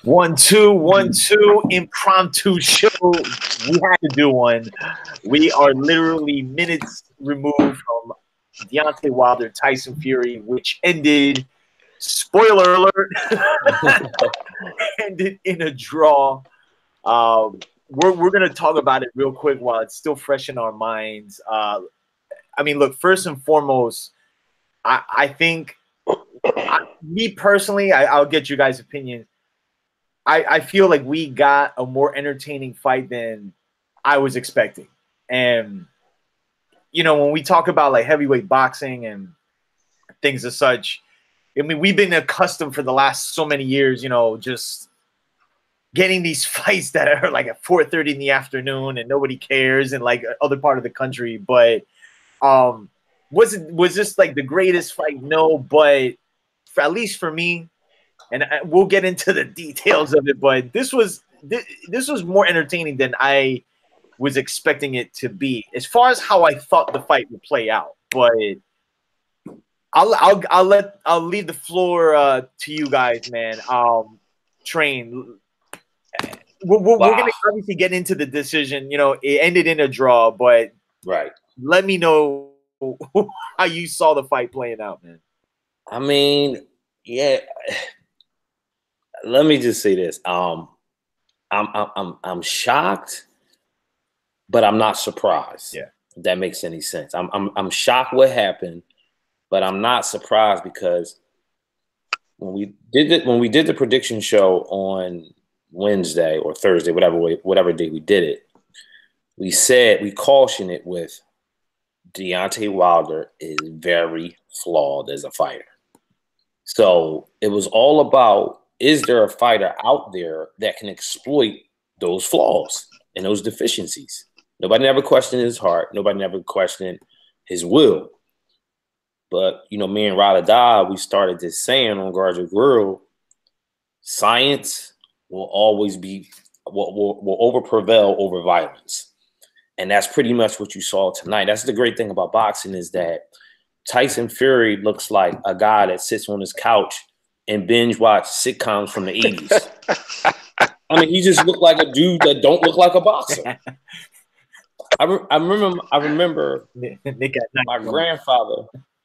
1 2 impromptu show. We had to do one. We are literally minutes removed from Deontay Wilder Tyson Fury, which ended, spoiler alert, ended in a draw. We're gonna talk about it real quick while it's still fresh in our minds. I mean, look, first and foremost, I think, me personally, I'll get you guys' opinion. I feel like we got a more entertaining fight than I was expecting. And, you know, when we talk about like heavyweight boxing and things as such, I mean, we've been accustomed for the last so many years, you know, just getting these fights that are like at 4:30 in the afternoon and nobody cares in like other part of the country. But was this like the greatest fight? No, but at least for me, and we'll get into the details of it, but this was more entertaining than I was expecting it to be, as far as how I thought the fight would play out. But I'll leave the floor to you guys, man. Train. We're gonna obviously get into the decision. You know, it ended in a draw, but right. Let me know how you saw the fight playing out, man. I mean, yeah. Let me just say this. I'm shocked, but I'm not surprised. Yeah. If that makes any sense. I'm shocked what happened, but I'm not surprised because when we did the prediction show on Wednesday or Thursday, whatever day we did it, we cautioned it with Deontay Wilder is very flawed as a fighter. So it was all about, is there a fighter out there that can exploit those flaws and those deficiencies? Nobody ever questioned his heart. Nobody ever questioned his will. But, you know, me and Rada, we started this saying on Guard Your Grill, science will always be, will over prevail over violence. And that's pretty much what you saw tonight. That's the great thing about boxing, is that Tyson Fury looks like a guy that sits on his couch and binge watch sitcoms from the 80s. I mean, he just looked like a dude that don't look like a boxer. I remember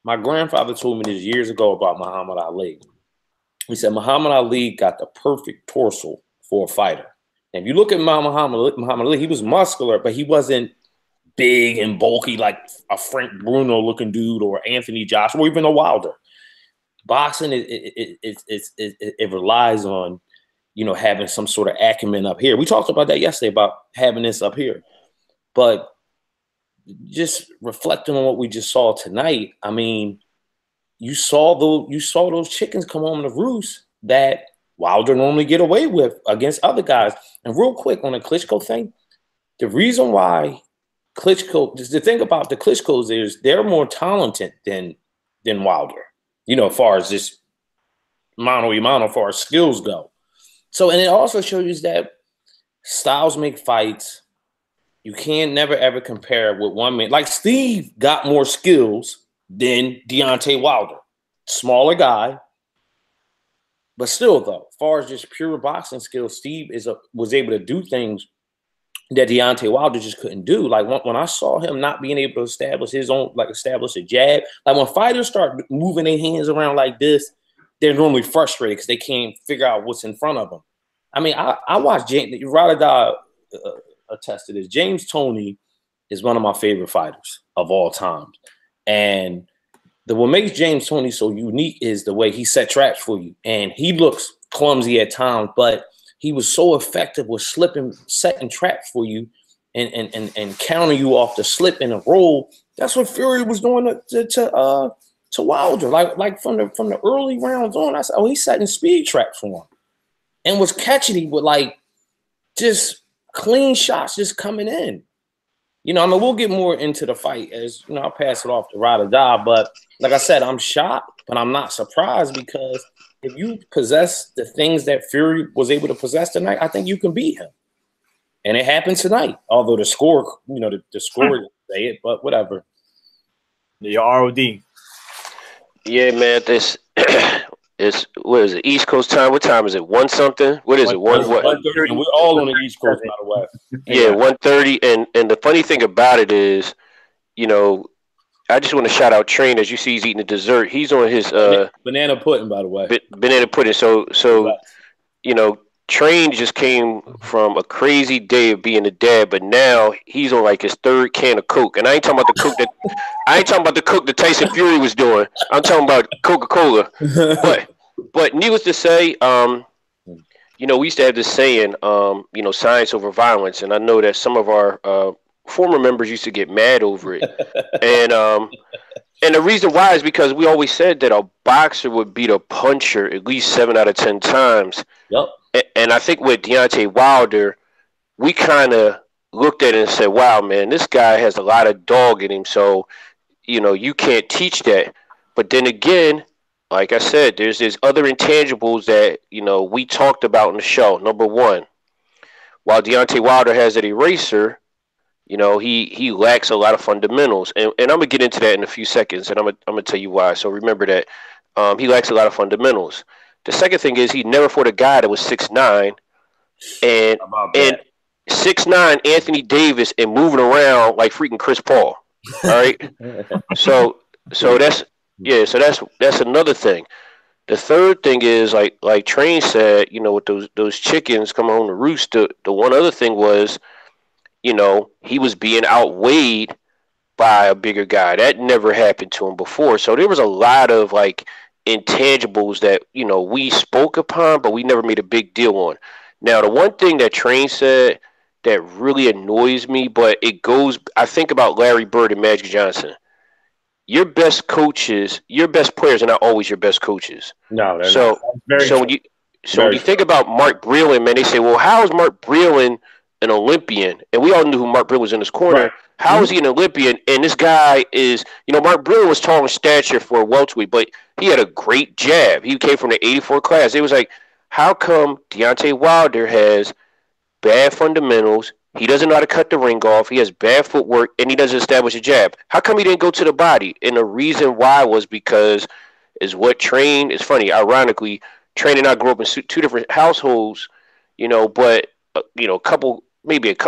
my grandfather told me this years ago about Muhammad Ali. He said Muhammad Ali got the perfect torso for a fighter. And if you look at Muhammad Ali, he was muscular, but he wasn't big and bulky like a Frank Bruno looking dude or Anthony Joshua or even a Wilder. Boxing, it relies on, you know, having some sort of acumen up here. We talked about that yesterday, about having this up here. But just reflecting on what we just saw tonight, I mean, you saw those chickens come home to roost that Wilder normally get away with against other guys. And real quick on the Klitschko thing, the reason why the thing about the Klitschkos is they're more talented than Wilder, you know, as far as just mano a mano, as far as skills go. So, and it also shows you that styles make fights. You can't never ever compare with one man. Like Steve got more skills than Deontay Wilder. Smaller guy. But still, though, as far as just pure boxing skills, Steve was able to do things that Deontay Wilder just couldn't do. Like when I saw him not being able to establish his own, like establish a jab. Like when fighters start moving their hands around like this, they're normally frustrated because they can't figure out what's in front of them. I mean, I watched James, Rada attested this. James Toney is one of my favorite fighters of all time. And what makes James Toney so unique is the way he set traps for you. And he looks clumsy at times, but he was so effective with setting traps for you and counter you off the slip and the roll. That's what Fury was doing to Wilder. Like from the early rounds on, I said, oh, he's setting speed traps for him. And was catching him with like just clean shots just coming in. You know, I mean, we'll get more into the fight as, you know, I'll pass it off to Rada. But like I said, I'm shocked, but I'm not surprised, because if you possess the things that Fury was able to possess tonight, I think you can beat him. And it happened tonight. Although the score, you know, the score didn't say it, but whatever. Your ROD. Yeah, man, this It's what is it? East Coast time. What time is it? One something. What is it? One what? 1:30, and we're all on the East Coast, by the way. Yeah, 1:30. And the funny thing about it is, you know, I just want to shout out Train. As you see, he's eating the dessert. He's on his banana pudding, by the way. Banana pudding. So you know, Train just came from a crazy day of being a dad, but now he's on like his third can of Coke. And I ain't talking about the Coke that Tyson Fury was doing. I'm talking about Coca-Cola. But needless to say, you know, we used to have this saying, you know, science over violence, and I know that some of our former members used to get mad over it. And the reason why is because we always said that a boxer would beat a puncher at least 7 out of 10 times. Yep. And I think with Deontay Wilder, we kind of looked at it and said, wow, man, this guy has a lot of dog in him. So, you know, you can't teach that. But then again, like I said, there's other intangibles that, you know, we talked about in the show. Number one, while Deontay Wilder has an eraser, you know, he lacks a lot of fundamentals. And I'm going to get into that in a few seconds, and I'm gonna tell you why. So remember that he lacks a lot of fundamentals. The second thing is he never fought a guy that was 6'9", and 6'9" Anthony Davis and moving around like freaking Chris Paul. All right. so that's another thing. The third thing is like Train said, you know, with those chickens coming home to roost. The one other thing was, you know, he was being outweighed by a bigger guy. That never happened to him before. So there was a lot of like intangibles that, you know, we spoke upon, but we never made a big deal on. Now, the one thing that Train said that really annoys me, but it goes, I think about Larry Bird and Magic Johnson. Your best coaches, your best players are not always your best coaches. No, they're not. When you think about Mark Breland, man, they say, well, how is Mark Breland an Olympian? And we all knew who Mark Breland was in his corner. Right. How is he an Olympian? And this guy is, you know, Mark Breland was tall in stature for a welterweight, but he had a great jab. He came from the 84 class. It was like, how come Deontay Wilder has bad fundamentals? He doesn't know how to cut the ring off. He has bad footwork, and he doesn't establish a jab. How come he didn't go to the body? And the reason why was because it's funny, ironically, Train and I grew up in two different households, you know, but, you know,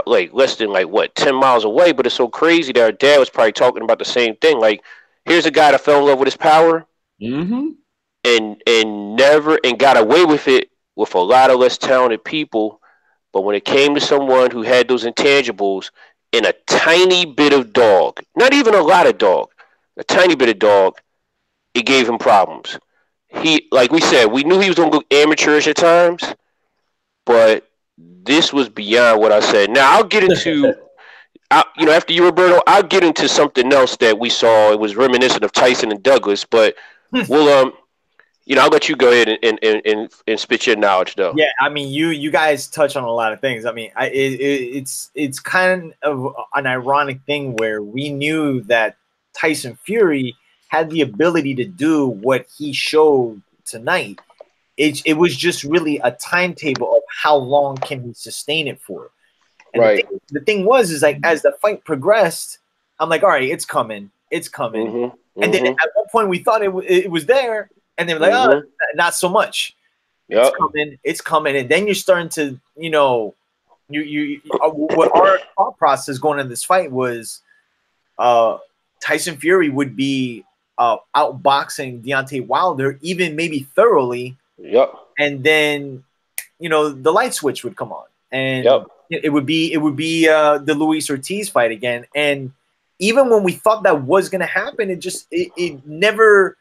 like less than 10 miles away. But it's so crazy that our dad was probably talking about the same thing. Like, here's a guy that fell in love with his power and got away with it with a lot of less talented people. But when it came to someone who had those intangibles and a tiny bit of dog, not even a lot of dog, a tiny bit of dog, it gave him problems. He, like we said, we knew he was going to go amateurish at times, but this was beyond what I said. Now, I'll get into, you know, after you, Roberto, I'll get into something else that we saw. It was reminiscent of Tyson and Douglas, but we'll, you know, I'll let you go ahead and spit your knowledge, though. Yeah, I mean, you guys touch on a lot of things. I mean, it's kind of an ironic thing where we knew that Tyson Fury had the ability to do what he showed tonight. It was just really a timetable of how long can he sustain it for. And right. The thing was like, as the fight progressed, I'm like, all right, it's coming. And then at one point we thought it was there. And they were like, oh, not so much. Yep. It's coming. And then you're starting to, you know, what our thought process going into this fight was Tyson Fury would be outboxing Deontay Wilder, even maybe thoroughly. Yep. And then, you know, the light switch would come on. And it would be the Luis Ortiz fight again. And even when we thought that was going to happen, it never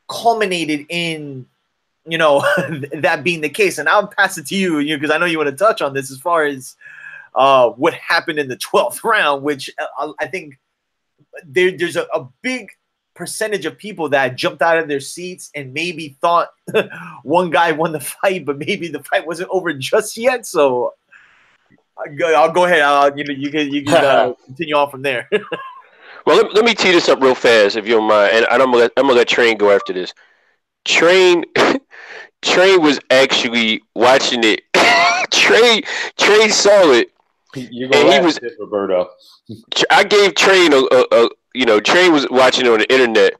culminated in, you know, that being the case. And I'll pass it to you, because I know you want to touch on this as far as what happened in the 12th round, which I think there's a big percentage of people that jumped out of their seats and maybe thought one guy won the fight, but maybe the fight wasn't over just yet. So I'll go ahead. You can continue on from there. Well, let me tee this up real fast, if you don't mind, and I'm gonna let Train go after this. Train was actually watching it. Train saw it. You're gonna laugh at this, Roberto. I gave Train Train was watching it on the internet,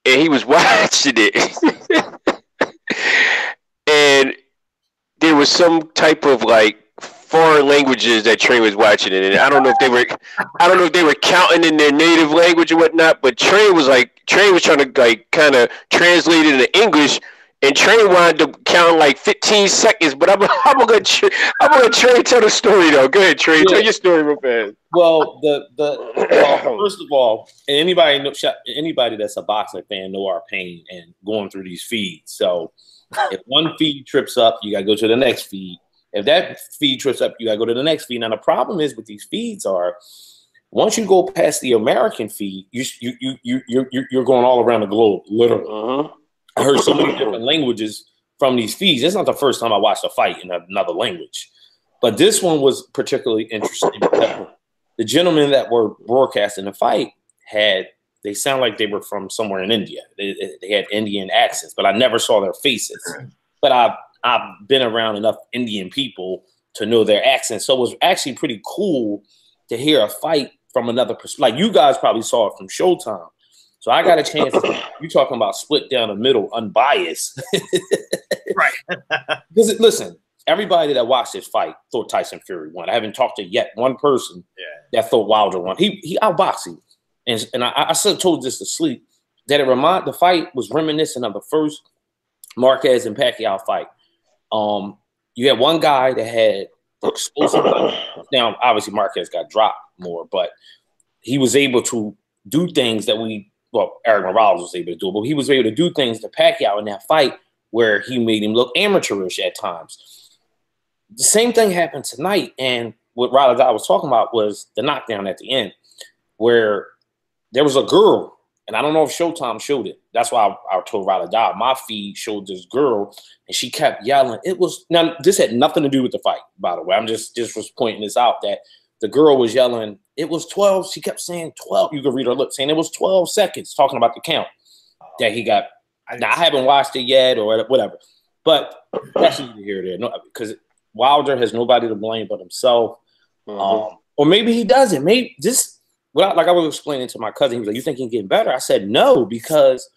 and he was watching it. and there was some type of like foreign languages that Trey was watching it, and I don't know if they were counting in their native language or whatnot. But Trey was trying to like kind of translate it into English, and Trey wound up counting like 15 seconds. But I'm gonna let Trey tell the story though. Go ahead, Trey. Tell your story real fast. Well, first of all, and anybody that's a boxing fan know our pain and going through these feeds. So if one feed trips up, you gotta go to the next feed. If that feed trips up, you gotta go to the next feed. Now the problem is with these feeds are, once you go past the American feed, you're going all around the globe, literally. I heard so many different languages from these feeds. It's not the first time I watched a fight in another language, but this one was particularly interesting. The gentlemen that were broadcasting the fight they sound like they were from somewhere in India. They had Indian accents, but I never saw their faces. But I've been around enough Indian people to know their accents. So it was actually pretty cool to hear a fight from another perspective. Like you guys probably saw it from Showtime. So I got a chance. You talking about split down the middle, unbiased. Right. Because listen, everybody that watched this fight thought Tyson Fury won. I haven't talked to yet one person that thought Wilder won. He outboxed him. And I still told this to Sleep that the fight was reminiscent of the first Marquez and Pacquiao fight. You had one guy that had explosive. Now, obviously, Marquez got dropped more, but he was able to do things that Eric Morales was able to do, but he was able to do things to Pacquiao in that fight where he made him look amateurish at times. The same thing happened tonight, and what Riley was talking about was the knockdown at the end, where there was a girl, and I don't know if Showtime showed it. That's why I told Riley Dodd. My feed showed this girl, and she kept yelling. Now this had nothing to do with the fight, by the way. I'm just was pointing this out that the girl was yelling. It was 12. She kept saying 12. You could read her lips saying it was 12 seconds, talking about the count that he got. Now I haven't watched it yet or whatever, but that's neither here or there. No, because Wilder has nobody to blame but himself, or maybe he doesn't. Maybe just like I was explaining to my cousin, he was like, "You think he's getting better?" I said, "No," because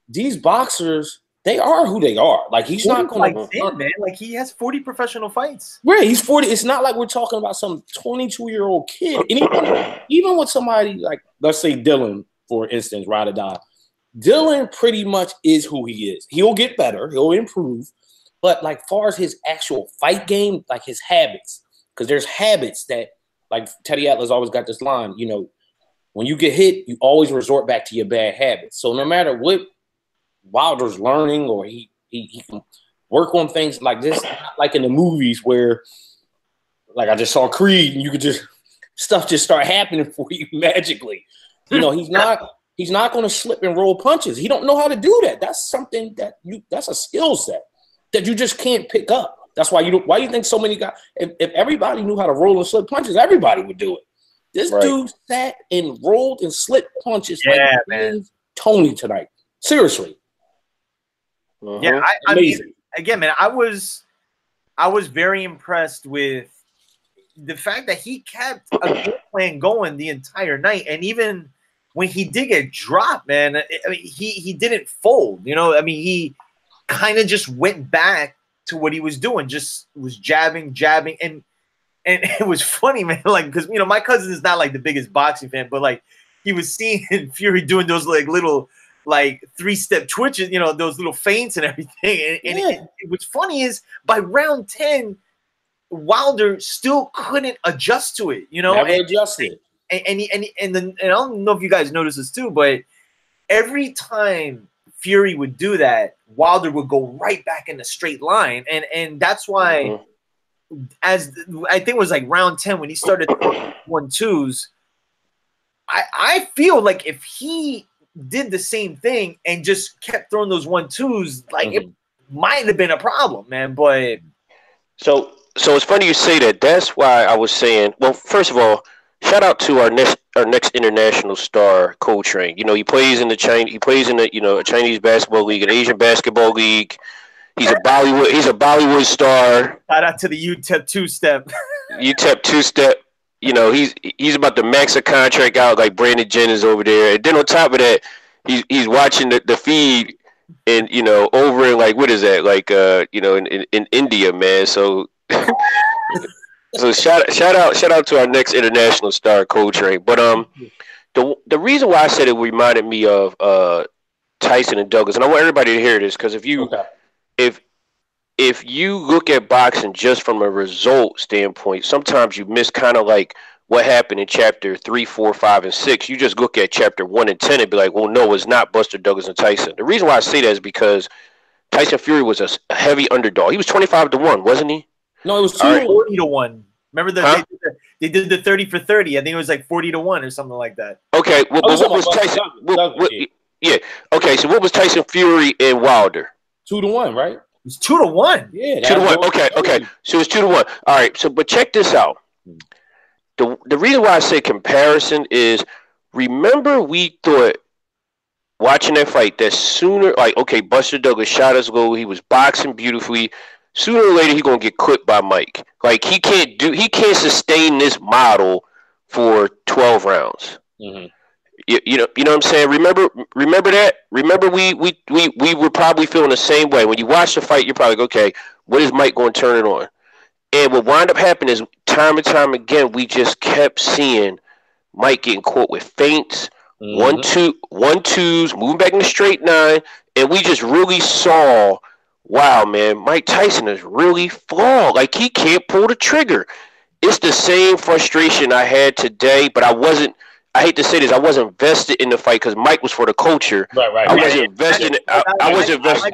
these boxers, they are who they are. Like he's not going to man. Like he has 40 professional fights. Right, he's 40. It's not like we're talking about some 22-year-old kid. And even with somebody like, let's say Dylan, for instance, ride or die. Dylan pretty much is who he is. He'll get better. He'll improve. But like far as his actual fight game, like his habits, because there's habits that, like Teddy Atlas always got this line, when you get hit, you always resort back to your bad habits. So no matter what Wilder's learning, or he can work on things like this, not like in the movies where, like I just saw Creed, and you could stuff just start happening for you magically. He's not going to slip and roll punches. He don't know how to do that. That's something that's a skill set that you just can't pick up. That's why you think so many guys, if everybody knew how to roll and slip punches, everybody would do it. This dude sat and rolled and slipped punches like Tony tonight. Seriously. Yeah, I mean, again, man, I was very impressed with the fact that he kept a game plan going the entire night, and even when he did get dropped, man, I mean, he didn't fold. I mean, he kind of just went back to what he was doing, just was jabbing, and it was funny, man. Like, because my cousin is not like the biggest boxing fan, but like he was seeing Fury doing those like little like 3-step twitches, those little feints and everything. And what's funny is by round 10, Wilder still couldn't adjust to it. Never adjusted. And I don't know if you guys noticed this too, but every time Fury would do that, Wilder would go right back in the straight line, and that's why, as I think it was like round 10 when he started 1-2s, I feel like if he did the same thing and just kept throwing those 1-2s, like it might have been a problem, man. But so it's funny you say that. That's why I was saying. Well, first of all, shout out to our next international star, Coltrane. He plays in the a Chinese basketball league, an Asian basketball league. He's a Bollywood star. Shout out to the UTEP two-step. UTEP two-step. He's about to max a contract out like Brandon Jennings over there. And then on top of that, he's watching the feed and over in like what is that like in India, man. So shout out to our next international star, Coltrane. But the reason why I said it reminded me of Tyson and Douglas, and I want everybody to hear this because if you look at boxing just from a result standpoint, sometimes you miss kind of like what happened in chapter 3, 4, 5, and 6. You just look at chapter 1 and 10 and be like, well, no, it's not Buster Douglas and Tyson. The reason why I say that is because Tyson Fury was a heavy underdog. He was 25-1, wasn't he? No, it was 40-1. Remember they did the 30 for 30. I think it was like 40-1 or something like that. Okay, well, what was Tyson? Yeah. Okay, so what was Tyson Fury and Wilder? 2-1, right? It was 2-1. Yeah, 2-1. Okay. So it's 2-1. All right. So, but check this out. The reason why I say comparison is, remember we thought watching that fight that sooner, like, okay, Buster Douglas shot us low. He was boxing beautifully. Sooner or later, he's gonna get clipped by Mike. Like he can't sustain this model for 12 rounds. Mm-hmm. You know what I'm saying? Remember that? Remember we were probably feeling the same way. When you watch the fight, you're probably like, okay, what is Mike going to turn it on? And what wound up happening is time and time again, we just kept seeing Mike getting caught with feints, 1-2s, moving back in the straight 9, and we just really saw, wow, man, Mike Tyson is really flawed. Like he can't pull the trigger. It's the same frustration I had today, but I hate to say this, I wasn't vested in the fight because Mike was for the culture. Right. I wasn't invested. I wasn't invested.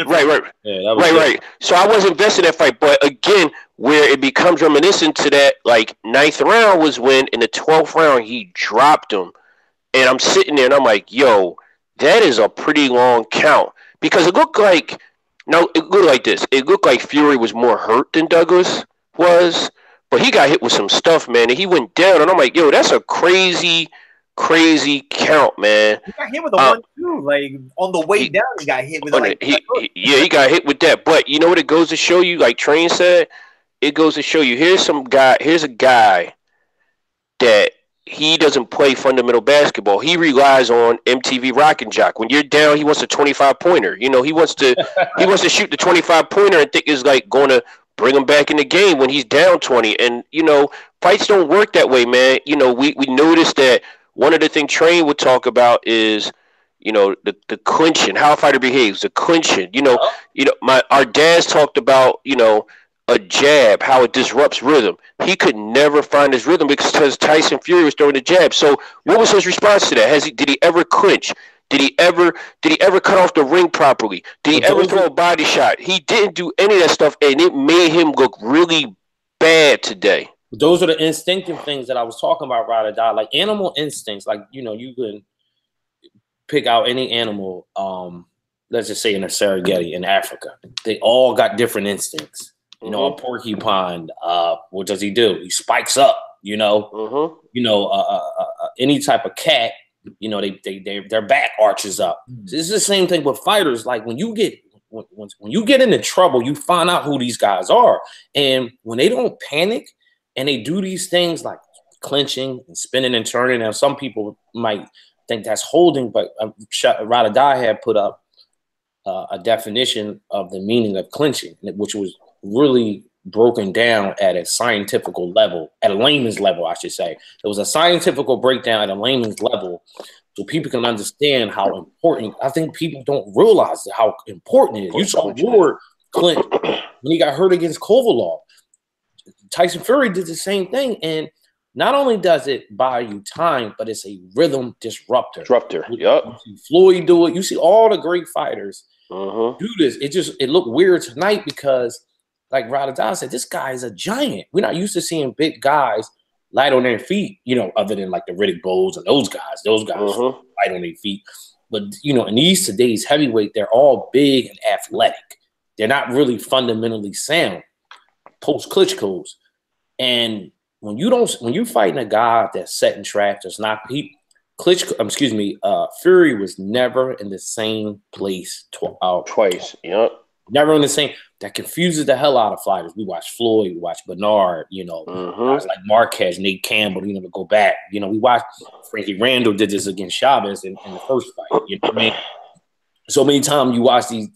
Right. So I wasn't invested in that fight. But again, where it becomes reminiscent to that, like 9th round was when in the 12th round he dropped him, and I'm sitting there and I'm like, yo, that is a pretty long count because it looked like this. It looked like Fury was more hurt than Douglas was. But he got hit with some stuff, man, and he went down, and I'm like, yo, that's a crazy count, man. He got hit with a 1-2, like on the way down. He got hit with he got hit with that. But you know what? It goes to show you, like Train said, it goes to show you. Here's a guy that he doesn't play fundamental basketball. He relies on MTV Rock and Jock. When you're down, he wants a 25-pointer. He wants to shoot the 25-pointer and think is like going to bring him back in the game when he's down 20. And, fights don't work that way, man. We noticed that one of the things Train would talk about is, the clinching, how a fighter behaves, the clinching. Our dads talked about, a jab, how it disrupts rhythm. He could never find his rhythm because Tyson Fury was throwing the jab. So what was his response to that? Did he ever clinch? Did he ever cut off the ring properly? Did he ever throw a body shot? He didn't do any of that stuff, and it made him look really bad today. Those are the instinctive things that I was talking about, ride or die, like animal instincts. Like, you can pick out any animal, let's just say in a Serengeti in Africa. They all got different instincts. A porcupine, what does he do? He spikes up, any type of cat, their back arches up. So it's the same thing with fighters. Like when you get into trouble, you find out who these guys are. And when they don't panic and they do these things like clinching and spinning and turning, and some people might think that's holding, but Rada Die had put up a definition of the meaning of clinching, which was really broken down at a scientific level, at a layman's level, I should say. It was a scientific breakdown at a layman's level so people can understand how important. I think people don't realize how important it is. You saw Ward Clint when he got hurt against Kovalov. Tyson Fury did the same thing, and not only does it buy you time, but it's a rhythm disruptor. Yep. You see Floyd do it. You see all the great fighters do this. It looked weird tonight because, like Radadon said, this guy is a giant. We're not used to seeing big guys light on their feet, other than like the Riddick Bowles and those guys. Those guys light on their feet. But, in today's heavyweight, they're all big and athletic. They're not really fundamentally sound, post Klitschko's. And when you fighting a guy that's setting traps, that's not Fury was never in the same place twice. Yep. Never in the same. That confuses the hell out of fighters. We watch Floyd, we watch Bernard, guys like Marquez, Nate Campbell, to go back. We watched Frankie Randall did this against Chavez in the first fight. You know what I mean? so many times you watch these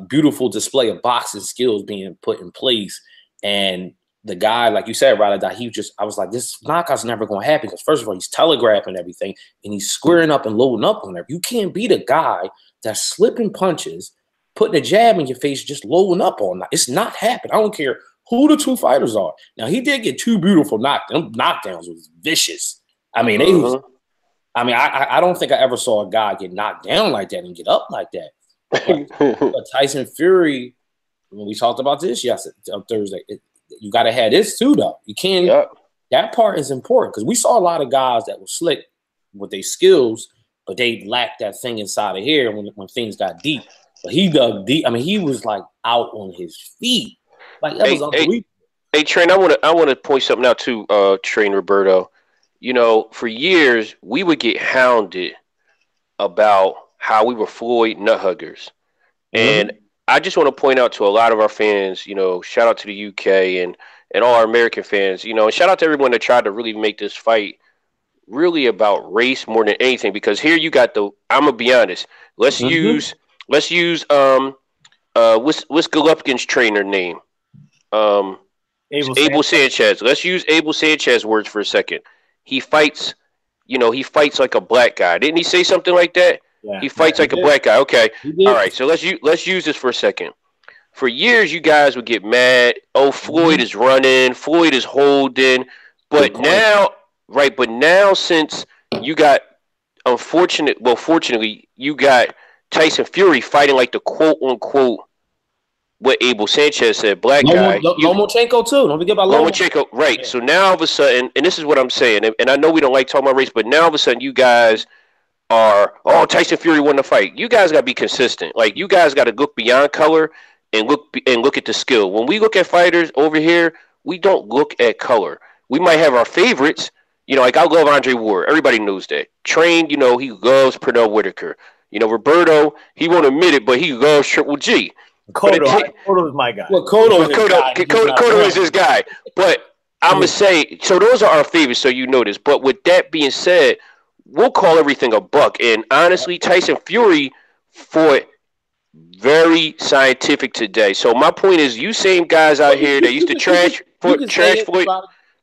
beautiful display of boxing skills being put in place, and the guy, like you said, right, I was like, this knockout's never going to happen because first of all, he's telegraphing everything and he's squaring up and loading up on everything. You can't beat a guy that's slipping punches, putting a jab in your face, just loading up on that. It's not happening. I don't care who the two fighters are. Now, he did get two beautiful knockdowns. Knockdowns was vicious. I mean, I don't think I ever saw a guy get knocked down like that and get up like that. But Tyson Fury, when we talked about this yesterday, on Thursday, you got to have this too, though. You can't. Yep. That part is important because we saw a lot of guys that were slick with their skills, but they lacked that thing inside of here when things got deep. But he dug deep. I mean, he was like out on his feet. Like that was unbelievable. Hey, Train, I want to point something out too, Train Roberto. You know, for years we would get hounded about how we were Floyd nut huggers, and I just want to point out to a lot of our fans, you know, shout out to the UK and all our American fans, you know, and shout out to everyone that tried to really make this fight really about race more than anything. Because here you got I'm gonna be honest. Let's use what's Golovkin's trainer name? Abel Sanchez. Let's use Abel Sanchez words for a second. He fights like a black guy. Didn't he say something like that? Yeah, he fights like a black guy. Okay. All right. So let's use this for a second. For years, you guys would get mad. Oh, Floyd is running. Floyd is holding. But now, since you got fortunately, you got Tyson Fury fighting like the quote unquote what Abel Sanchez said, black guy. Lomachenko too. Don't forget about Lomachenko. Right. Yeah. So now all of a sudden, and this is what I'm saying, and I know we don't like talking about race, but now all of a sudden, you guys are, Tyson Fury won the fight. You guys got to be consistent. Like, you guys got to look beyond color and look at the skill. When we look at fighters over here, we don't look at color. We might have our favorites. You know, like I love Andre Ward. Everybody knows that. Trained, you know, he loves Pernell Whitaker. You know, Roberto, he won't admit it, but he loves Triple G. Cotto is my guy. Well, Cotto is his guy. But I'm going to say, so those are our favorites, so you know this. But with that being said, we'll call everything a buck. And honestly, Tyson Fury fought very scientific today. So my point is, you same guys out here that used to trash Floyd.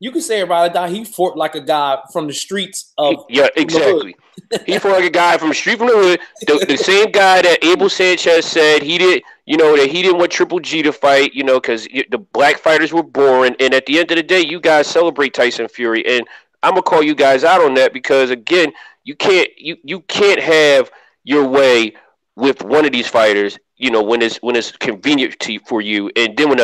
You can say about it, he fought like a guy from the streets of exactly. He fought like a guy from the street from the hood. The same guy that Abel Sanchez said he didn't want Triple G to fight, you know, because the black fighters were boring. And at the end of the day, you guys celebrate Tyson Fury, and I'm gonna call you guys out on that because again, you can't have your way with one of these fighters, you know, when it's convenient for you, and then when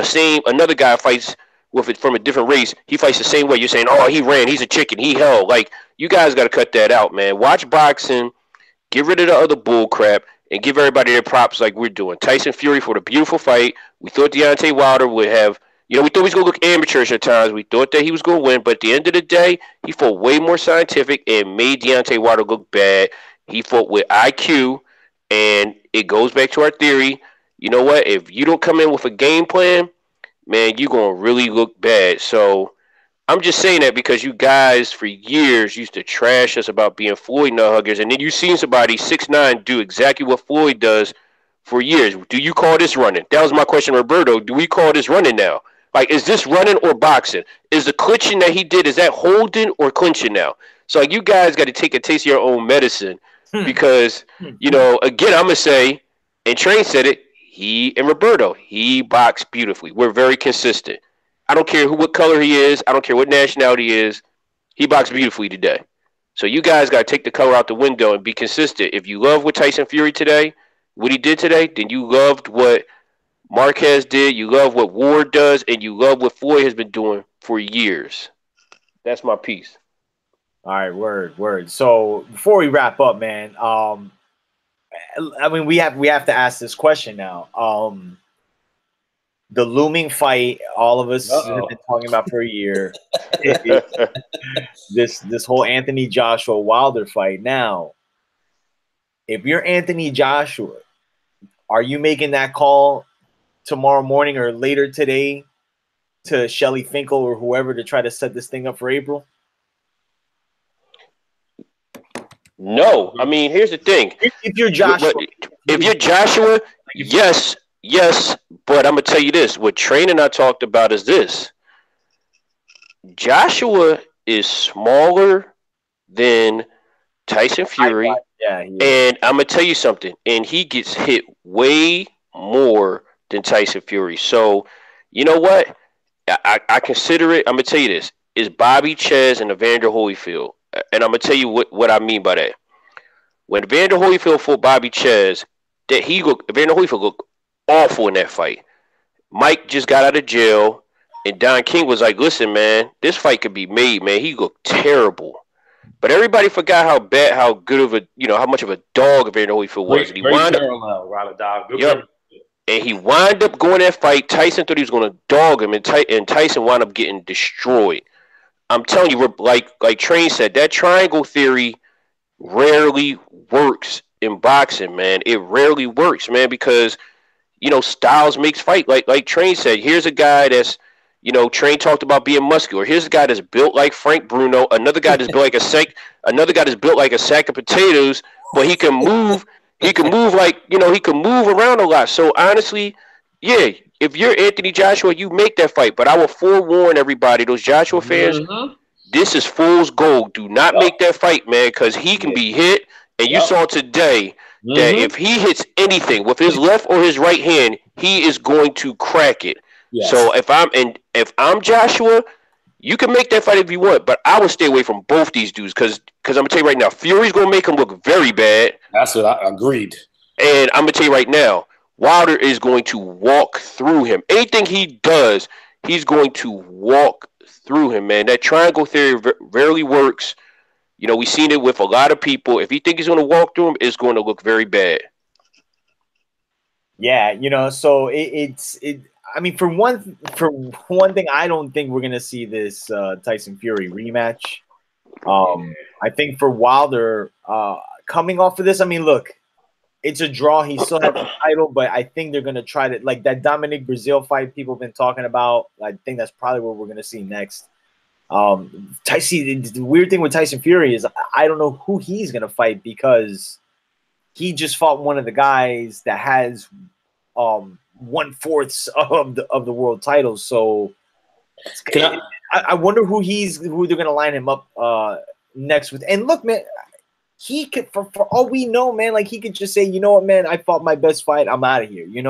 another guy fights with it from a different race, he fights the same way. You're saying, oh, he ran, he's a chicken, he held. Like, you guys got to cut that out, man. Watch boxing, get rid of the other bull crap, and give everybody their props like we're doing. Tyson Fury for the beautiful fight. We thought Deontay Wilder would have, you know, we thought he was going to look amateurish at times. We thought that he was going to win, but at the end of the day, he fought way more scientific and made Deontay Wilder look bad. He fought with IQ, and it goes back to our theory. You know what? If you don't come in with a game plan, man, you're going to really look bad. So I'm just saying that because you guys for years used to trash us about being Floyd nut huggers, and then you seen somebody 6'9" do exactly what Floyd does for years. Do you call this running? That was my question, Roberto. Do we call this running now? Like, is this running or boxing? Is the clinching that he did, is that holding or clinching now? So like, you guys got to take a taste of your own medicine because, you know, again, I'm going to say, and Train said it, he and Roberto, he boxed beautifully. We're very consistent. I don't care what color he is. I don't care what nationality he is. He boxed beautifully today. So you guys got to take the color out the window and be consistent. If you love what Tyson Fury today, what he did today, then you loved what Marquez did. You love what Ward does, and you love what Floyd has been doing for years. That's my piece. All right, word. So before we wrap up, man, I mean, we have to ask this question now. The looming fight, all of us have been talking about for a year. This whole Anthony Joshua Wilder fight. Now, if you're Anthony Joshua, are you making that call tomorrow morning or later today to Shelly Finkel or whoever to try to set this thing up for April? No, I mean, here's the thing. If you're Joshua, if you're Joshua, yes, but I'm gonna tell you this. What training I talked about is this. Joshua is smaller than Tyson Fury, and I'm gonna tell you something. And he gets hit way more than Tyson Fury. So, you know what? I consider it. I'm gonna tell you this: is Bobby Ches and Evander Holyfield, and I'm gonna tell you what I mean by that. When Evander Holyfield fought Bobby Ches, Evander Holyfield looked awful in that fight. Mike just got out of jail, and Don King was like, "Listen, man, this fight could be made, man." He looked terrible, but everybody forgot how good of how much of a dog Evander Holyfield was. And he wound up, yep, and he wound up going that fight. Tyson thought he was going to dog him, and Tyson wound up getting destroyed. I'm telling you, like Train said, that triangle theory rarely works in boxing, man. It rarely works, man, because styles makes fight. Like Train said, here's a guy that's Train talked about being muscular. Here's a guy that's built like Frank Bruno. Another guy that's built like a sack of potatoes, but he can move. He can move he can move around a lot. So honestly, yeah, if you're Anthony Joshua, you make that fight. But I will forewarn everybody, those Joshua fans, this is fool's gold. Do not make that fight, man, because he can be hit. And you saw today that if he hits anything with his left or his right hand, he is going to crack it. Yes. So if I'm Joshua, you can make that fight if you want, but I would stay away from both these dudes because I'm gonna tell you right now, Fury's gonna make him look very bad. That's what I agreed. And I'm gonna tell you right now, Wilder is going to walk through him. Anything he does, he's going to walk through him, man. That triangle theory rarely works. We've seen it with a lot of people. If you think he's going to walk through him, it's going to look very bad. Yeah, so it's. I mean, for one thing, I don't think we're gonna see this Tyson Fury rematch. I think for Wilder, coming off of this, I mean, look, it's a draw. He still has the title, but I think they're gonna try to like that Dominic Brazil fight people have been talking about. I think that's probably what we're gonna see next. Tyson. The weird thing with Tyson Fury is I don't know who he's gonna fight because he just fought one of the guys that has 1/4 of the world titles. So I wonder who they're gonna line him up next with. And look, man, he could for all we know, man, like he could just say, you know what, man, I fought my best fight, I'm out of here. Who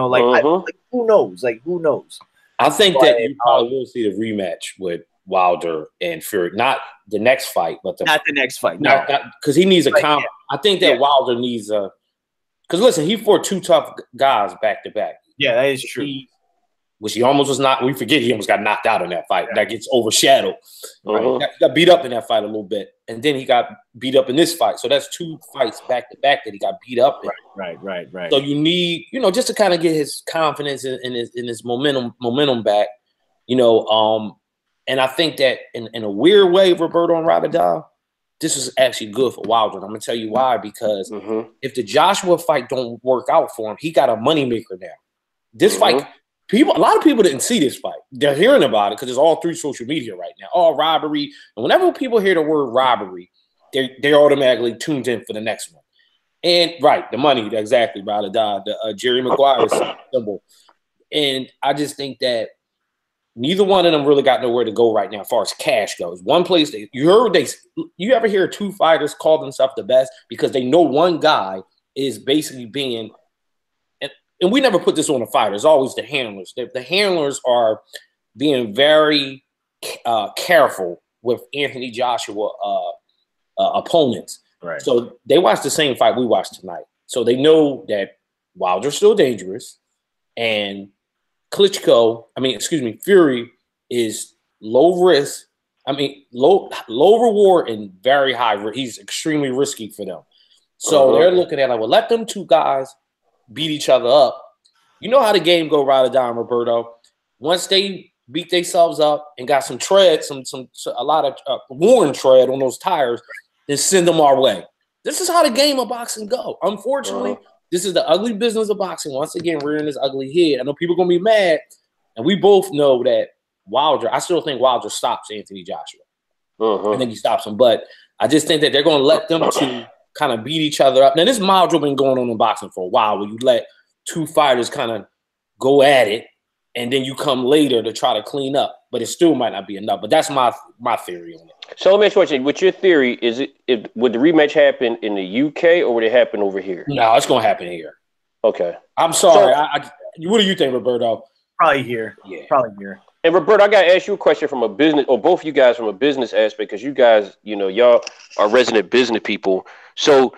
knows? Like who knows? I think that you probably will see the rematch with Wilder and Fury, not the next fight, but not the next fight, because he needs a comp. I think that Wilder needs a. Because listen, he fought two tough guys back to back. Yeah, that is true. Which he almost was not. We forget he almost got knocked out in that fight. That gets overshadowed. Right? He got beat up in that fight a little bit, and then he got beat up in this fight. So that's two fights back to back that he got beat up in. Right. So you need, just to kind of get his confidence in his momentum back. And I think that in a weird way, Roberto and Radadal, this is actually good for Wilder. And I'm gonna tell you why. Because if the Joshua fight don't work out for him, he got a moneymaker now. This fight, a lot of people didn't see this fight. They're hearing about it because it's all through social media right now. Oh, robbery. And whenever people hear the word robbery, they're automatically tuned in for the next one. And the money, exactly, Radadal, the Jerry Maguire symbol. And I just think that neither one of them really got nowhere to go right now as far as cash goes. One place you ever hear two fighters call themselves the best because they know one guy is basically being, and we never put this on the fighter. It's always the handlers. The handlers are being very careful with Anthony Joshua opponents. Right. So they watch the same fight we watched tonight. So they know that Wilder's still dangerous, and Fury is low risk. Low reward and very high risk. He's extremely risky for them. So they're looking at let them two guys beat each other up. You know how the game go, Radadal and Roberto. Once they beat themselves up and got some tread, a lot of worn tread on those tires, then send them our way. This is how the game of boxing go. Unfortunately, this is the ugly business of boxing. Once again, rearing this ugly head. I know people are going to be mad, and we both know that I still think Wilder stops Anthony Joshua. I think he stops him, but I just think that they're going to let them two kind of beat each other up. Now, this module been going on in boxing for a while, where you let two fighters kind of go at it, and then you come later to try to clean up. But it still might not be enough. But that's my theory on it. So let me ask you a question. With your theory, would the rematch happen in the UK or would it happen over here? No, it's going to happen here. Okay. I'm sorry. What do you think, Roberto? Probably here. Yeah. Probably here. And Roberto, I got to ask you a question from a business, or both you guys from a business aspect, because you guys, y'all are resident business people. So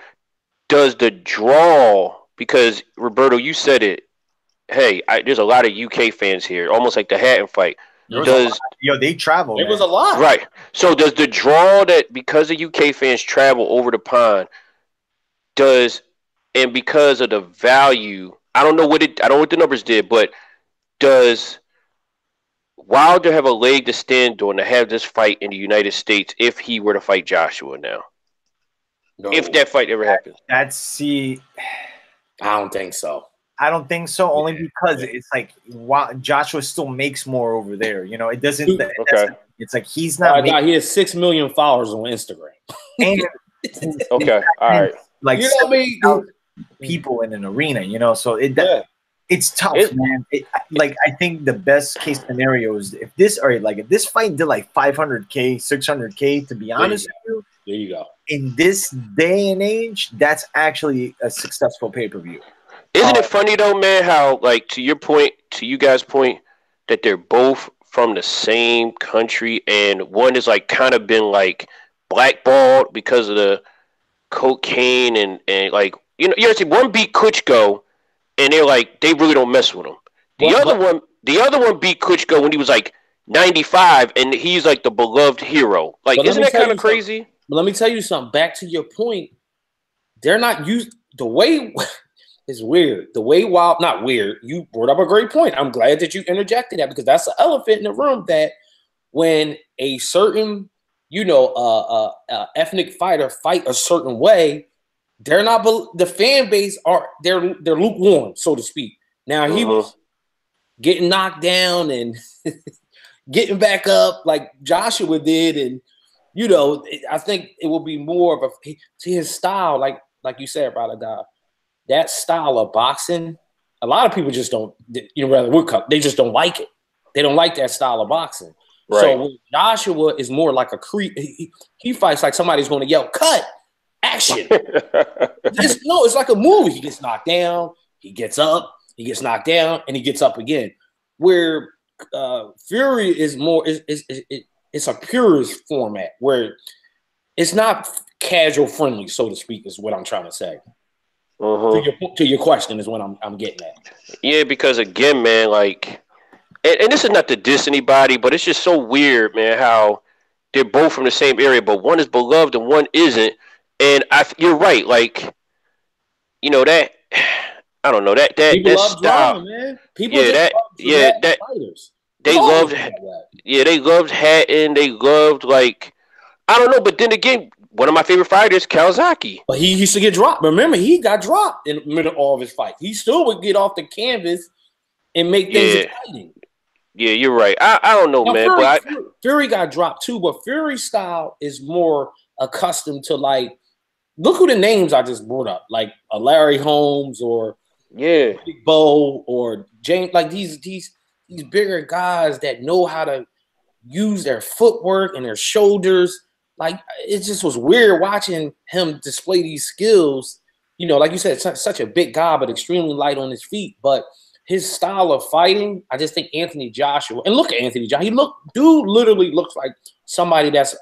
does the draw, because Roberto, you said it, hey, there's a lot of UK fans here, almost like the Hatton fight. They travel. It was a lot. Right. So does the draw that, because the UK fans travel over the pond, and because of the value, I don't know what the numbers did, but does Wilder have a leg to stand on to have this fight in the United States if he were to fight Joshua now? No. If that fight ever happens. I don't think so. I don't think so, only because it's like Joshua still makes more over there. It doesn't. Okay. It's like he's not. He has 6 million followers on Instagram. And okay, all right. Like, you know what I mean? People in an arena, so it's tough, man. I think the best case scenario is if this fight did like 500K, 600K. To be honest with you, there you go. In this day and age, that's actually a successful pay-per-view. Isn't it funny though, man, how to you guys' point, that they're both from the same country and one is kind of been blackballed because of the cocaine and you see one beat Klitschko and they really don't mess with him. The other one beat Klitschko when he was 95 and he's the beloved hero. Isn't that kind of crazy? But let me tell you something. Back to your point, they're not used the way. It's weird. The way not weird. You brought up a great point. I'm glad that you interjected that because that's the elephant in the room that when a certain, ethnic fighter fight a certain way, they're not, the fan base they're lukewarm, so to speak. Now he was getting knocked down and getting back up like Joshua did. And, I think it will be more of to his style, like you said, brother God. That style of boxing, a lot of people just don't, they just don't like it. They don't like that style of boxing. Right. So Joshua is more like a creep. He fights like somebody's going to yell, cut, action. It's like a movie. He gets knocked down, he gets up, he gets knocked down, and he gets up again. Where Fury is more, it's a purist format where it's not casual friendly, so to speak, is what I'm trying to say. To your question is what I'm getting at. Yeah, because again, man, and this is not to diss anybody, but it's just so weird, man, how they're both from the same area, but one is beloved and one isn't. And you're right, that I don't know that people that love style, drama, man. People fighters. They loved Hatton. They loved I don't know, but then again, one of my favorite fighters, Kawasaki. But he used to get dropped. Remember, he got dropped in the middle of all of his fights. He still would get off the canvas and make things exciting. Yeah, you're right. I don't know, man. Fury got dropped too, but Fury's style is more accustomed to look who the names I just brought up, like a Larry Holmes or Big Bo or James, these bigger guys that know how to use their footwork and their shoulders. It just was weird watching him display these skills. Like you said, such a big guy, but extremely light on his feet. But his style of fighting, I just think Anthony Joshua, and look at Anthony Joshua, dude literally looks like somebody that's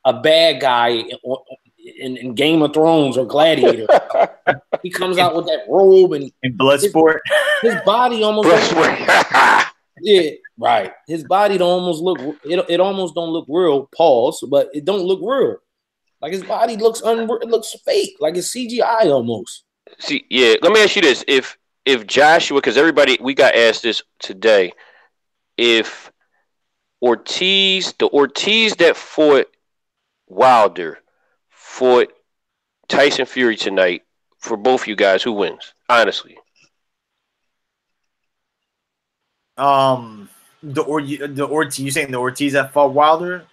a bad guy in Game of Thrones or Gladiator. He comes out with that robe and Bloodsport. His body almost. Yeah, right. His body don't almost look. It almost don't look real. Pause, but it don't look real. His body looks it looks fake. It's CGI almost. See, yeah. Let me ask you this: if Joshua, because we got asked this today, if the Ortiz that fought Wilder fought Tyson Fury tonight, for both you guys, who wins? Honestly. The Ortiz, you saying the Ortiz that fought Wilder?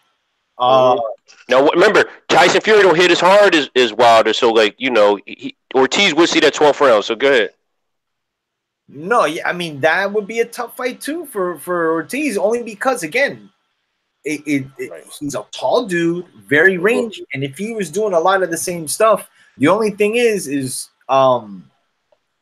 Now remember, Tyson Fury don't hit as hard as Wilder, so like Ortiz would see that 12th round. So go ahead. No, yeah, I mean that would be a tough fight too for Ortiz, only because again, he's a tall dude, very rangy, and if he was doing a lot of the same stuff, the only thing is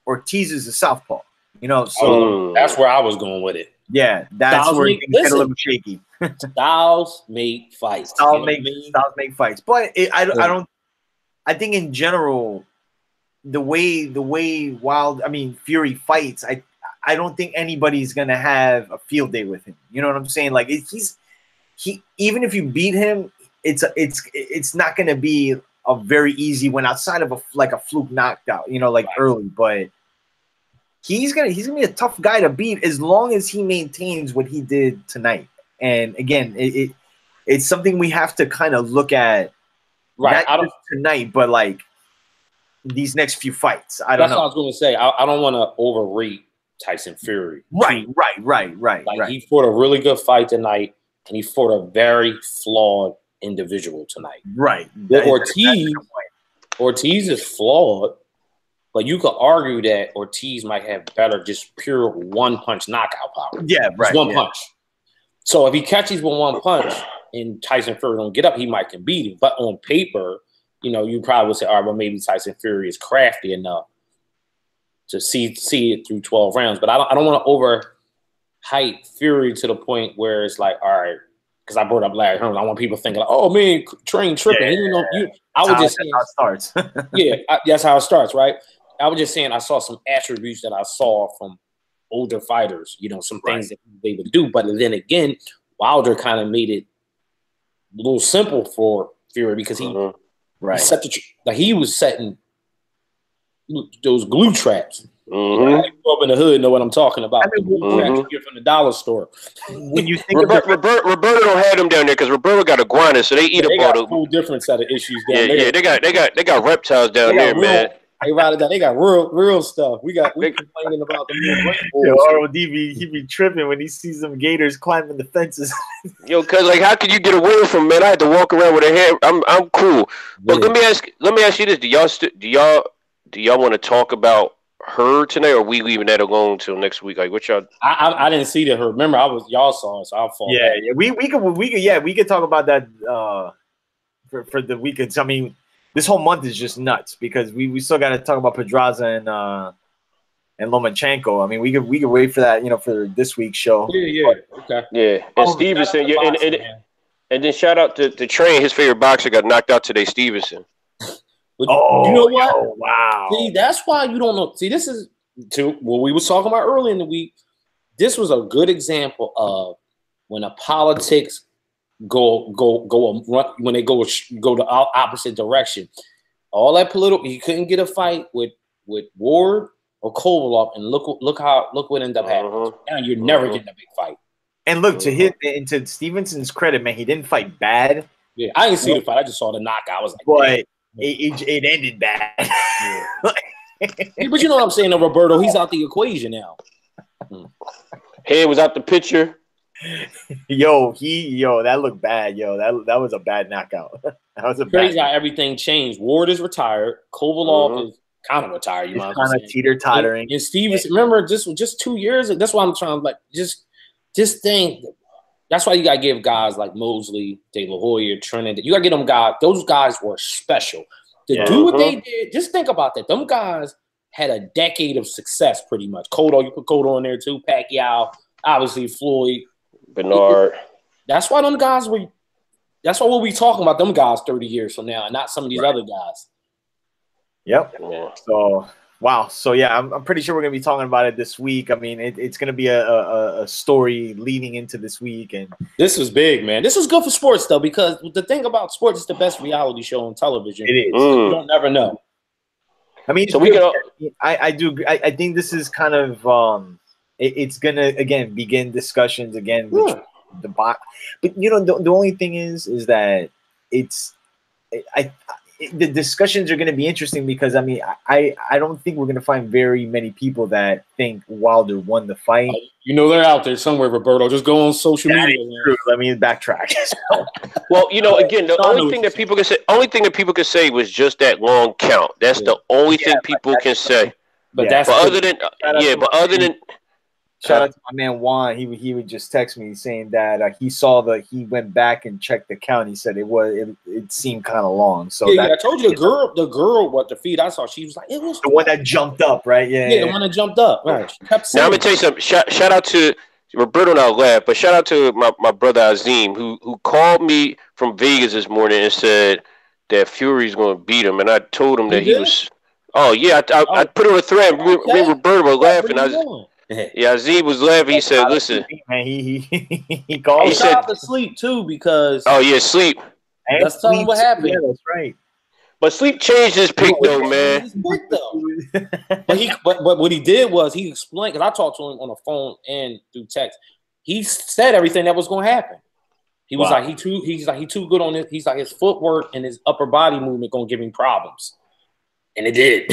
Ortiz is a southpaw, so that's where I was going with it. Yeah, that's where things get a little shaky. Styles make fights. Styles make fights, but I think in general, the way Fury fights, I don't think anybody's gonna have a field day with him. You know what I'm saying? Like he even if you beat him, it's not gonna be a very easy win outside of a fluke knockout, early, but he's gonna be a tough guy to beat as long as he maintains what he did tonight. And again, it's something we have to kind of look at, right? Not just tonight, but like these next few fights. I don't know. That's what I was going to say. I don't want to overrate Tyson Fury. Right. Like he fought a really good fight tonight, and he fought a very flawed individual tonight. Right. Ortiz is flawed. But you could argue that Ortiz might have better just pure one-punch knockout power. Yeah, right. Just one punch. So if he catches with one punch and Tyson Fury don't get up, he might can beat him. But on paper, you probably would say, all right, well, maybe Tyson Fury is crafty enough to see it through 12 rounds. But I don't want to overhype Fury to the point where it's like, all right, because I brought up Larry Holmes. I want people thinking, like, oh, man, Train tripping. Yeah. I was just saying. That's how it starts. That's how it starts, right? I was just saying I saw some attributes that I saw from older fighters, some things that they would do. But then again, Wilder kind of made it a little simple for Fury because he was setting those glue traps. I grew up in the hood, know what I'm talking about. The glue traps you get from the dollar store. When you think Roberto don't have them down there because Roberto got iguana, so they eat got a whole different set of issues down there. Yeah, they got reptiles down there, man. They got real stuff. We complaining about the ROD he be tripping when he sees them gators climbing the fences. Cause like how could you get away from man? I had to walk around with a hair. I'm cool. But let me ask you this: do y'all want to talk about her tonight, or are we leaving that alone until next week? Like what y'all? I didn't see that. Her. Remember, y'all saw it, so I'll fall. Yeah, we could talk about that for the weekends. I mean. This whole month is just nuts because we still got to talk about Pedraza and Lomachenko. I mean, we could wait for that, for this week's show. Yeah, okay. Yeah, and Stevenson, and then shout out to Train. His favorite boxer got knocked out today, Stevenson. You know what? Oh, wow. See, that's why you don't know. See, this is what we was talking about early in the week. This was a good example of when a politics go when they go the opposite direction. All that political, you couldn't get a fight with Ward or Kovalov, and look what ended up happening. Now you're never getting a big fight. And look, to Stevenson's credit, man, he didn't fight bad. Yeah, I didn't see the fight. I just saw the knockout. I was like, but it ended bad. Yeah. But you know what I'm saying, though, Roberto, he's out the equation now. Head was out the picture. That looked bad. That was a bad knockout. That was a crazy how everything changed. Ward is retired. Kovalov is kind of retired. You know, kind of teeter-tottering. And Stevenson, remember, just 2 years. That's why I'm trying to just think. That's why you gotta give guys like Mosley, De La Hoya, Trinidad. You gotta get them guys. Those guys were special to do what they did. Just think about that. Them guys had a decade of success, pretty much. Cotto, you put Cotto in there too. Pacquiao, obviously Floyd. Bernard. That's why them guys were. That's why we'll be talking about them guys 30 years from now, and not some of these other guys. Yep. Yeah. So wow. So yeah, I'm pretty sure we're gonna be talking about it this week. I mean, it's gonna be a story leading into this week, and this was big, man. This was good for sports though, because the thing about sports is the best reality show on television. It is. You don't never know. I mean, so I think this is kind of it's gonna again begin discussions again with the bot. But the only thing is that the discussions are going to be interesting because I mean I don't think we're going to find very many people that think Wilder won the fight. You know they're out there somewhere, Roberto. Just go on social media. True. Let me backtrack. Well, again, the only thing that people can say was just that long count. That's the only thing people can say. But other than shout out to my man Juan. He would just text me saying that he went back and checked the count. He said it seemed kind of long. So I told you the girl what the feed I saw, she was like, it was the one that jumped up, right? Yeah, the one that jumped up. Right. Now I'm gonna tell you something. Shout out to Roberto and I'll laugh, but shout out to my brother Azim who called me from Vegas this morning and said that Fury's gonna beat him, and I told him that he was. Oh yeah, I put it on a thread. Me and Roberto were laughing. Azim was laughing. He said, "Listen, man, he called. He said to sleep too because sleep. That's telling him what happened. Yeah, that's right. But Sleep changed his pick though, man. But what he did was he explained because I talked to him on the phone and through text. He said everything that was going to happen. He was like he too good on it. He's like his footwork and his upper body movement going to give him problems. And it did.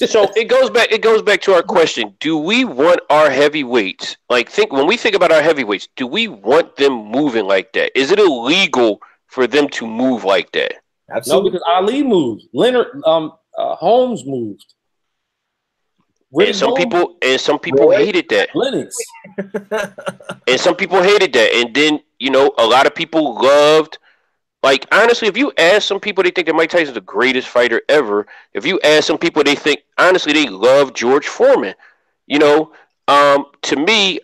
So it goes back to our question. Do we want our heavyweights? When we think about our heavyweights, do we want them moving like that? Is it illegal for them to move like that? Absolutely. No, because Ali moved. Leonard Holmes moved. And some people hated that. Lennox. And some people hated that. And then, a lot of people loved. Honestly, if you ask some people, they think that Mike Tyson's the greatest fighter ever. If you ask some people, they think, honestly, they love George Foreman. To me,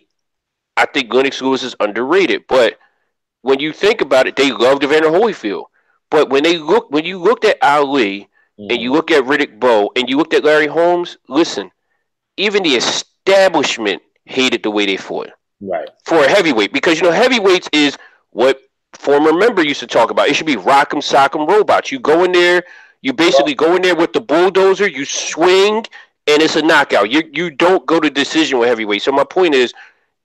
I think Lennox Lewis is underrated. But when you think about it, they loved Evander Holyfield. But when you looked at Ali and you look at Riddick Bowe and you looked at Larry Holmes, listen, even the establishment hated the way they fought. Right. For a heavyweight. Because, heavyweights is what former member used to talk about. It should be rock'em sock'em robots. You go in there, you basically go in there with the bulldozer, you swing, and it's a knockout. You don't go to decision with heavyweight. So my point is,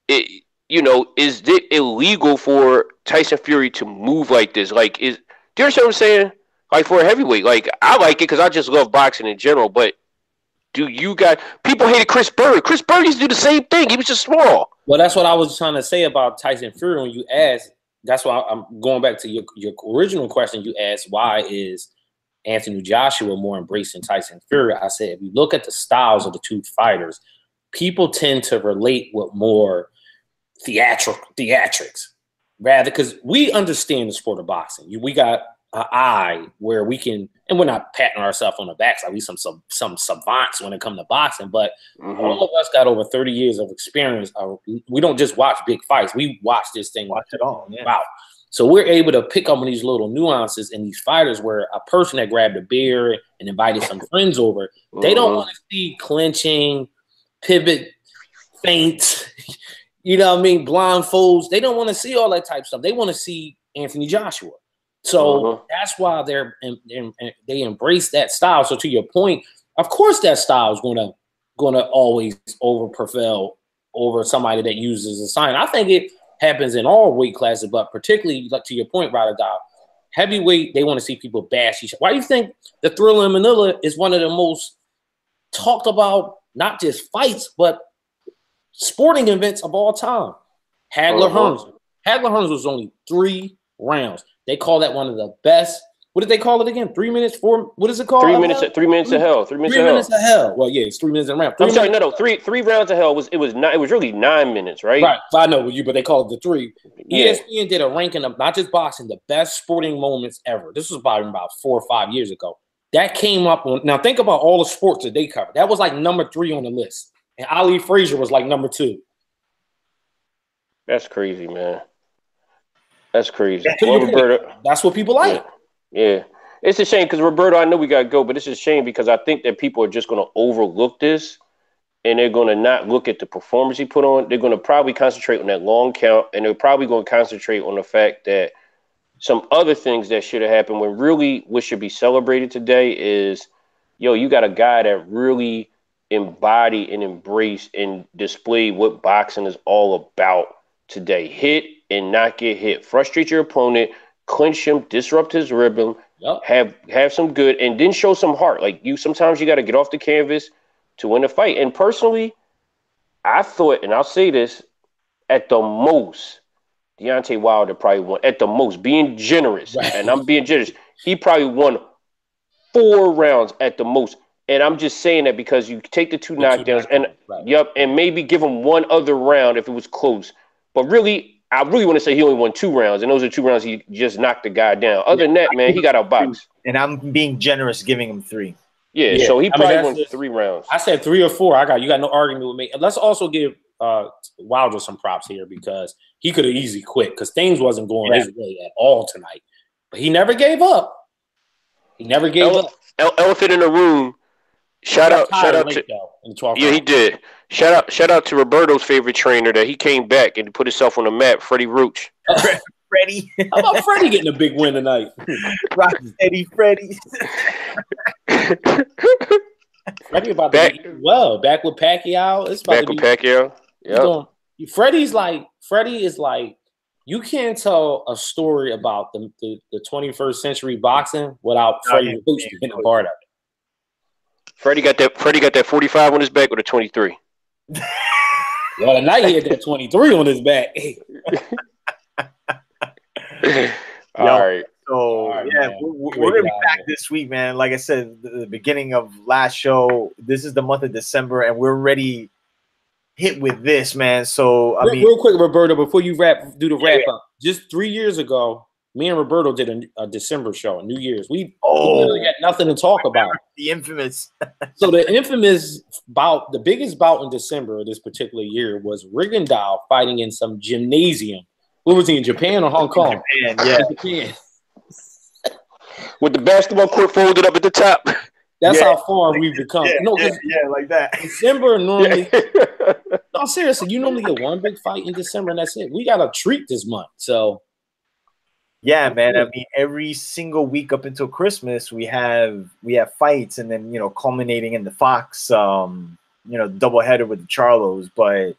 is it illegal for Tyson Fury to move like this? Do you understand what I'm saying? For a heavyweight, I like it because I just love boxing in general. But do you guys? People hated Chris Bird. Chris Bird used to do the same thing. He was just small. Well, that's what I was trying to say about Tyson Fury when you asked. That's why I'm going back to your original question. You asked why is Anthony Joshua more embracing Tyson Fury? I said if you look at the styles of the two fighters, people tend to relate with more theatrics, rather because we understand the sport of boxing. We got an eye where we can, and we're not patting ourselves on the back like we some savants when it comes to boxing, but all of us got over 30 years of experience. We don't just watch big fights. We watch this thing. Watch it all. Yeah. Wow. So we're able to pick up on these little nuances in these fighters where a person that grabbed a beer and invited some friends over, they don't want to see clinching, pivot, feints, blindfolds. They don't want to see all that type of stuff. They want to see Anthony Joshua. So that's why they embrace that style. So to your point, of course that style is gonna always prevail over somebody that uses a sign. I think it happens in all weight classes, but particularly to your point, Ryder Dow, heavyweight, they want to see people bash each other. Why do you think the Thrilla in Manila is one of the most talked about, not just fights, but sporting events of all time? Hagler-Hearns. Hagler-Hearns was only 3 rounds. They call that one of the best. What did they call it again? 3 minutes? 4? What is it called? 3 minutes. 3 minutes of hell. 3 minutes. 3 minutes of hell. Well, yeah, it's 3 minutes in a round. I'm sorry, no. Three rounds of hell was really 9 minutes, right? Right. I know you, but they call it the 3. Yeah. ESPN did a ranking of not just boxing, the best sporting moments ever. This was about 4 or 5 years ago. That came up on. Now think about all the sports that they covered. That was like number 3 on the list, and Ali Frazier was like number 2. That's crazy, man. That's crazy. Roberto, that's what people like. Yeah. It's a shame because, Roberto, I know we got to go, but it's a shame because I think that people are just going to overlook this and they're going to not look at the performance he put on. They're going to probably concentrate on that long count, and they're probably going to concentrate on the fact that some other things that should have happened when really what should be celebrated today is, you got a guy that really embodied and embraced and displayed what boxing is all about today. Hit and not get hit. Frustrate your opponent, clinch him, disrupt his rhythm, have some good, and then show some heart. Like sometimes you got to get off the canvas to win a fight. And personally, I thought, and I'll say this, at the most, Deontay Wilder probably won. At the most, being generous, and I'm being generous, he probably won 4 rounds at the most. And I'm just saying that because you take the 2 knockdowns, and and maybe give him 1 other round if it was close. But really, I really want to say he only won 2 rounds, and those are 2 rounds he just knocked the guy down. Other than that, man, he got outboxed. And I'm being generous, giving him 3. Yeah, so he probably won 3 rounds. I said 3 or 4. You got no argument with me. And let's also give Wilder some props here because he could have easily quit because things wasn't going his way at all tonight. But he never gave up. He never gave up. Elephant in the room. Shout out to he did. Shout out to Roberto's favorite trainer that he came back and put himself on the map, Freddie Roach. Freddie. How about Freddie getting a big win tonight? Rock steady Freddie. Freddie about to be back with Pacquiao. It's about back with Pacquiao. Yeah. Freddie is like you can't tell a story about the 21st century boxing without Freddie Roach being a part of it. Freddie got that 45 on his back with a 23. Well, tonight he had that 23 on his back. All right. So we're gonna be back this week, man. Like I said, the beginning of last show. This is the month of December, and we're already hit with this, man. So I mean, real quick, Roberto, before you do the wrap up, just 3 years ago, me and Roberto did a December show, New Year's. We literally had nothing to talk about. The infamous. So the infamous bout, the biggest bout in December of this particular year was Rigondeaux fighting in some gymnasium. What was he, in Japan or Hong Kong? Japan. With the basketball court folded up at the top. That's how far we've become. Like that. December normally. No, seriously, you normally get 1 big fight in December, and that's it. We got a treat this month. So. Yeah, man. I mean, every single week up until Christmas, we have fights, and then culminating in the Fox, doubleheader with the Charlos. But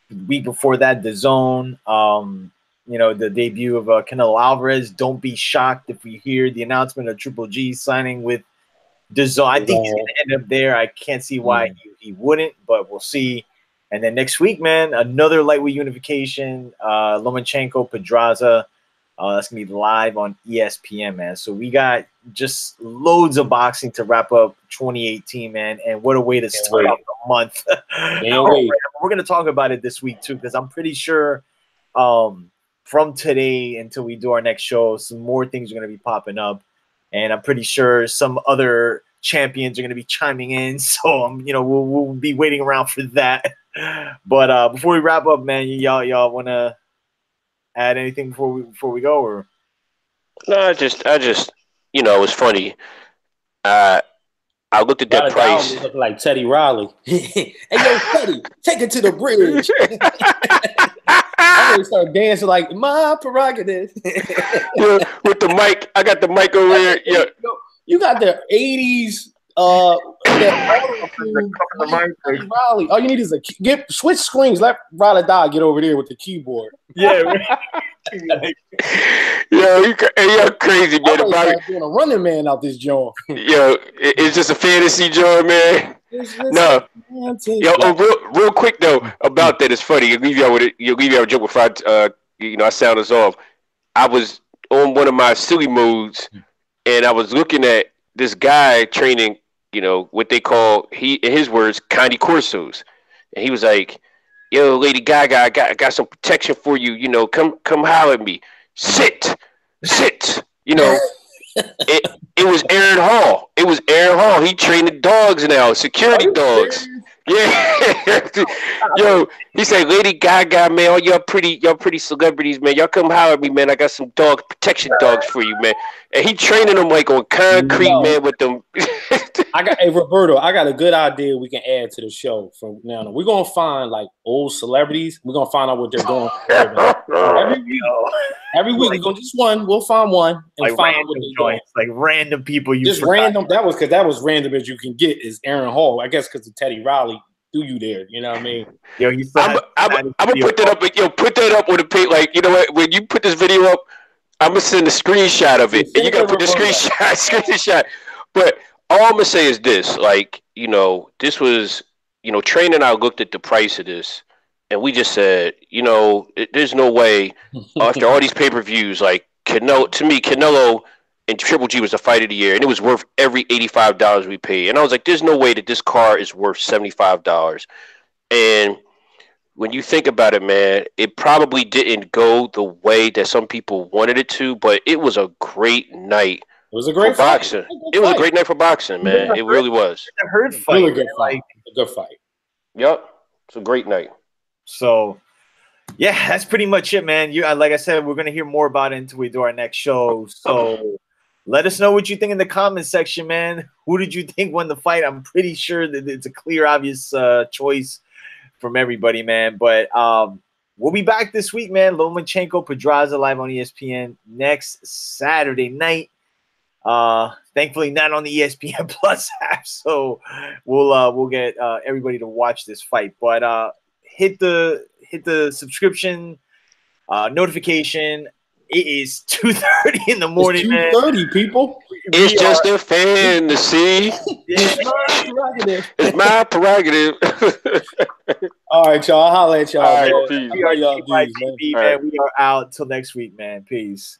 the week before that, the Zone, the debut of Canelo Alvarez. Don't be shocked if we hear the announcement of Triple G signing with the Zone. I think he's going to end up there. I can't see why he wouldn't, but we'll see. And then next week, man, another lightweight unification, Lomachenko, Pedraza. That's going to be live on ESPN, man. So we got just loads of boxing to wrap up 2018, man. And what a way to start off the month. We're going to talk about it this week, too, because I'm pretty sure from today until we do our next show, some more things are going to be popping up. And I'm pretty sure some other champions are going to be chiming in. So, we'll be waiting around for that. But before we wrap up, man, y'all want to add anything before we go, or? No, I just it's funny. I looked at that price. Look like Teddy Riley. Hey, yo, Teddy, take it to the bridge. I already start dancing like my prerogative. With the mic, I got the mic over here. Yeah, you got the 80s. Riley. All you need is switch screens. Let Riley die. Get over there with the keyboard. Yeah. You're crazy, man. Doing a running man out this joint. It's just a fantasy joint, man. Real quick though about that. It's funny. You'll leave y'all with a joke before I sound us off. I was on one of my silly moods, and I was looking at this guy training. What they call, in his words, Conde Corsos. And he was like, yo, Lady Gaga, I got some protection for you. Come holler at me. Sit. It was Aaron Hall. He trained the dogs now, security dogs. Yeah. Yo, he said, Lady Gaga, man, all y'all pretty celebrities, man. Y'all come holler at me, man. I got some protection dogs for you, man. And he training them like on concrete, man, with them. Hey, Roberto, I got a good idea we can add to the show from now on. We're going to find like old celebrities. We're going to find out what they're doing. Every week, we're going to just one. We'll find one and find out what they're doing. Like random people. Random. That was random as you can get is Aaron Hall. I guess because of Teddy Riley threw you there. You know what I mean? Yo, I'm going to put that up. Put that up with a page. Like, you know what? When you put this video up, I'm gonna send a screenshot of it, and you gotta put the screenshot. But all I'm gonna say is this: like, this was, Train and I looked at the price of this, and we just said, there's no way after all these pay-per-views, like Canelo and Triple G was the fight of the year, and it was worth every $85 we paid. And I was like, there's no way that this car is worth $75. And when you think about it, man, it probably didn't go the way that some people wanted it to, but it was a great night. It was a great fight. Boxing. It was a great night for boxing, man. It really was. A herd fight. Really good fight. A good fight. Yep. It's a great night. So, yeah, that's pretty much it, man. Like I said, we're going to hear more about it until we do our next show. So let us know what you think in the comment section, man. Who did you think won the fight? I'm pretty sure that it's a clear, obvious choice from everybody, man. But we'll be back this week, man. Lomachenko, Pedraza live on ESPN next Saturday night. Thankfully not on the ESPN Plus app, so we'll get everybody to watch this fight. But hit the subscription notification. It is 2:30 in the morning, man. 2:30, people. It's just a fantasy. It's my prerogative. All right, y'all. I'll holler at y'all. All right, peace. We are out till next week, man. Peace.